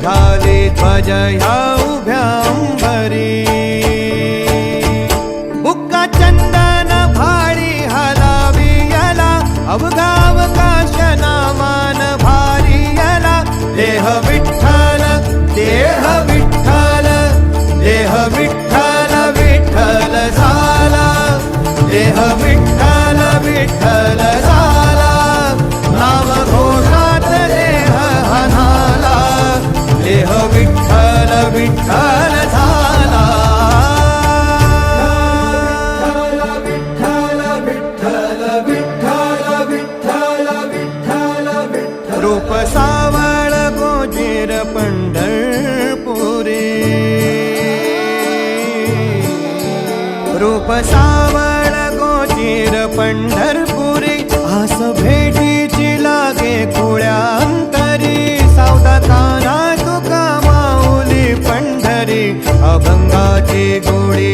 घाली ध्वज ह्या उभ्या अंबरी बुक्का चंदन भाळी हलावी याला अवघा अवकाश नामान भारी याला देह विठ्ठल देह विठ्ठल देह विठ्ठल विठ्ठल झाला देह विठ्ठल विठ्ठल झाला नाम घोषात देह हनाला देह विठ्ठल विठ्ठल झाला विठ्ठल विठ्ठल विठ्ठल विठ्ठल विठ्ठल विठ्ठल रूप सावळ गोजीर पंढरपुरी रूप सावळ गोजीर पंढरपुरी आस भेटीची लागे खुळ्या अंतरी सावता काना तुका माऊली पंढरी अभंगाची गोडी